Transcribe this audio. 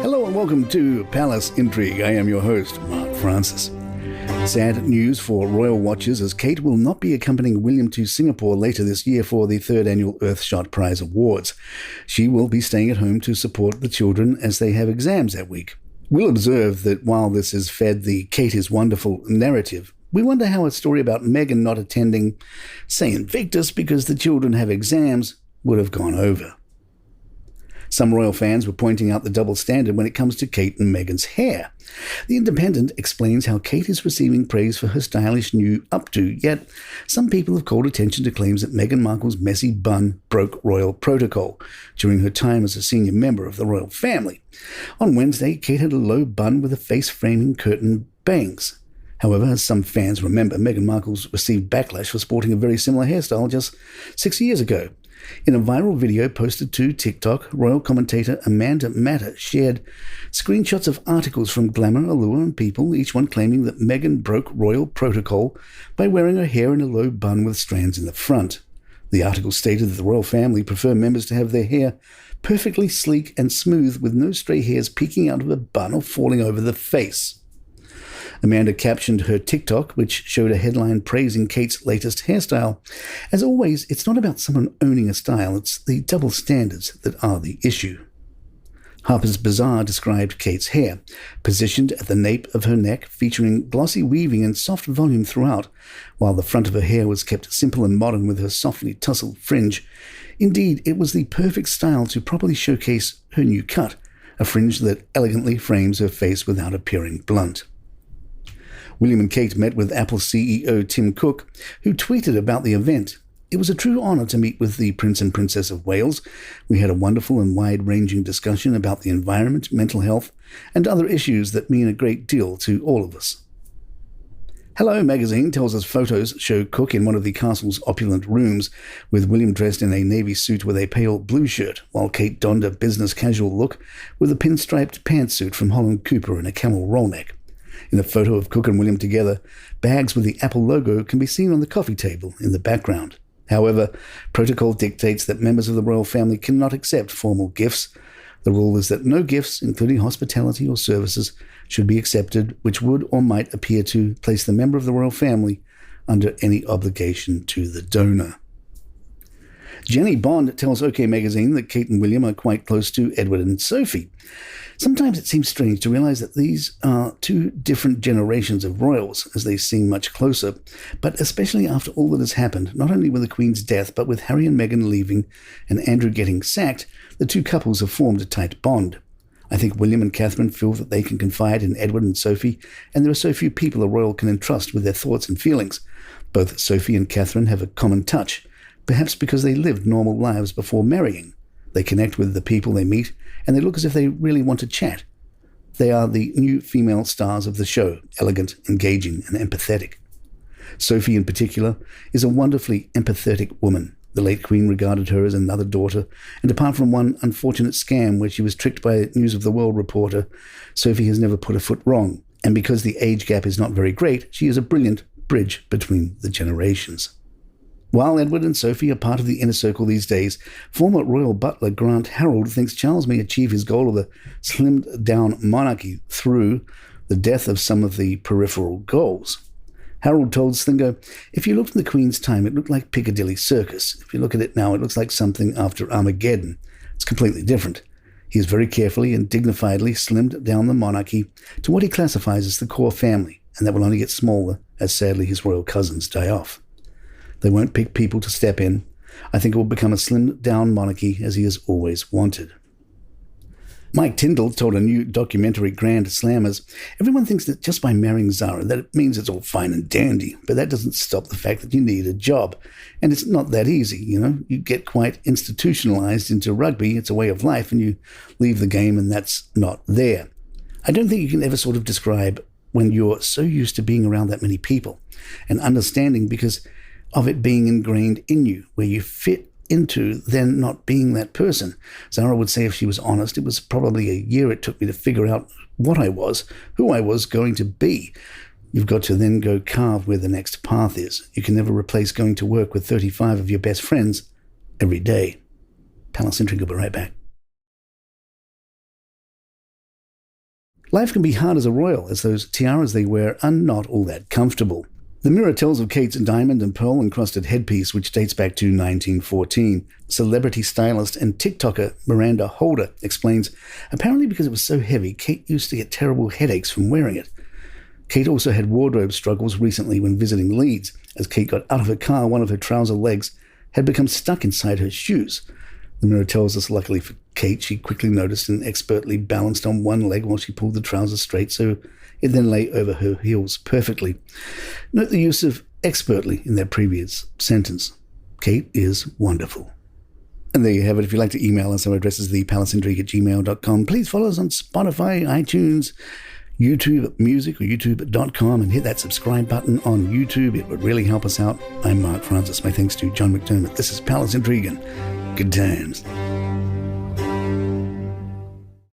Hello and welcome to Palace Intrigue. I am your host, Mark Francis. Sad news for royal watchers as Kate will not be accompanying William to Singapore later this year for the 3rd Annual Earthshot Prize Awards. She will be staying at home to support the children as they have exams that week. We'll observe that while this has fed the Kate is wonderful narrative, we wonder how a story about Meghan not attending St. Invictus because the children have exams would have gone over. Some royal fans were pointing out the double standard when it comes to Kate and Meghan's hair. The Independent explains how Kate is receiving praise for her stylish new updo, yet some people have called attention to claims that Meghan Markle's messy bun broke royal protocol during her time as a senior member of the royal family. On Wednesday, Kate had a low bun with a face-framing curtain bangs. However, as some fans remember, Meghan Markle's received backlash for sporting a very similar hairstyle just 6 years ago. In a viral video posted to TikTok, royal commentator Amanda Matter shared screenshots of articles from Glamour, Allure and People, each one claiming that Meghan broke royal protocol by wearing her hair in a low bun with strands in the front. The article stated that the royal family prefer members to have their hair perfectly sleek and smooth with no stray hairs peeking out of a bun or falling over the face. Amanda captioned her TikTok, which showed a headline praising Kate's latest hairstyle. As always, it's not about someone owning a style, it's the double standards that are the issue. Harper's Bazaar described Kate's hair, positioned at the nape of her neck, featuring glossy weaving and soft volume throughout, while the front of her hair was kept simple and modern with her softly tousled fringe. Indeed, it was the perfect style to properly showcase her new cut, a fringe that elegantly frames her face without appearing blunt. William and Kate met with Apple CEO Tim Cook, who tweeted about the event. It was a true honour to meet with the Prince and Princess of Wales. We had a wonderful and wide-ranging discussion about the environment, mental health, and other issues that mean a great deal to all of us. Hello magazine tells us photos show Cook in one of the castle's opulent rooms, with William dressed in a navy suit with a pale blue shirt, while Kate donned a business casual look with a pinstriped pantsuit from Holland Cooper and a camel roll neck. In a photo of Cook and William together, bags with the Apple logo can be seen on the coffee table in the background. However, protocol dictates that members of the royal family cannot accept formal gifts. The rule is that no gifts, including hospitality or services, should be accepted which would or might appear to place the member of the royal family under any obligation to the donor. Jenny Bond tells OK Magazine that Kate and William are quite close to Edward and Sophie. Sometimes it seems strange to realize that these are two different generations of royals, as they seem much closer, but especially after all that has happened, not only with the Queen's death, but with Harry and Meghan leaving and Andrew getting sacked, the two couples have formed a tight bond. I think William and Catherine feel that they can confide in Edward and Sophie, and there are so few people a royal can entrust with their thoughts and feelings. Both Sophie and Catherine have a common touch, perhaps because they lived normal lives before marrying. They connect with the people they meet, and they look as if they really want to chat. They are the new female stars of the show, elegant, engaging, and empathetic. Sophie, in particular, is a wonderfully empathetic woman. The late Queen regarded her as another daughter, and apart from one unfortunate scam where she was tricked by a News of the World reporter, Sophie has never put a foot wrong. And because the age gap is not very great, she is a brilliant bridge between the generations. While Edward and Sophie are part of the inner circle these days, former royal butler Grant Harold thinks Charles may achieve his goal of a slimmed-down monarchy through the death of some of the peripheral goals. Harold told Slinger, "If you looked in the Queen's time, it looked like Piccadilly Circus. If you look at it now, it looks like something after Armageddon. It's completely different. He has very carefully and dignifiedly slimmed down the monarchy to what he classifies as the core family, and that will only get smaller as sadly his royal cousins die off. They won't pick people to step in. I think it will become a slimmed-down monarchy as he has always wanted." Mike Tyndall told a new documentary Grand Slammers, "Everyone thinks that just by marrying Zara that it means it's all fine and dandy, but that doesn't stop the fact that you need a job. And it's not that easy, You get quite institutionalized into rugby, it's a way of life, and you leave the game and that's not there. I don't think you can ever sort of describe when you're so used to being around that many people and understanding because of it being ingrained in you, where you fit into then not being that person. Zara would say if she was honest, it was probably a year it took me to figure out what I was, who I was going to be. You've got to then go carve where the next path is. You can never replace going to work with 35 of your best friends every day." Palace Intrigue will be right back. Life can be hard as a royal, as those tiaras they wear are not all that comfortable. The Mirror tells of Kate's diamond and pearl-encrusted headpiece, which dates back to 1914. Celebrity stylist and TikToker Miranda Holder explains, apparently because it was so heavy, Kate used to get terrible headaches from wearing it. Kate also had wardrobe struggles recently when visiting Leeds. As Kate got out of her car, one of her trouser legs had become stuck inside her shoes. The Mirror tells us, luckily for Kate, she quickly noticed and expertly balanced on one leg while she pulled the trousers straight, so it then lay over her heels perfectly. Note the use of expertly in that previous sentence. Kate is wonderful. And there you have it. If you'd like to email us, our address is thepalaceintrigue@gmail.com. Please follow us on Spotify, iTunes, YouTube Music or youtube.com, and hit that subscribe button on YouTube. It would really help us out. I'm Mark Francis. My thanks to John McDermott. This is Palace Intrigue, and good times.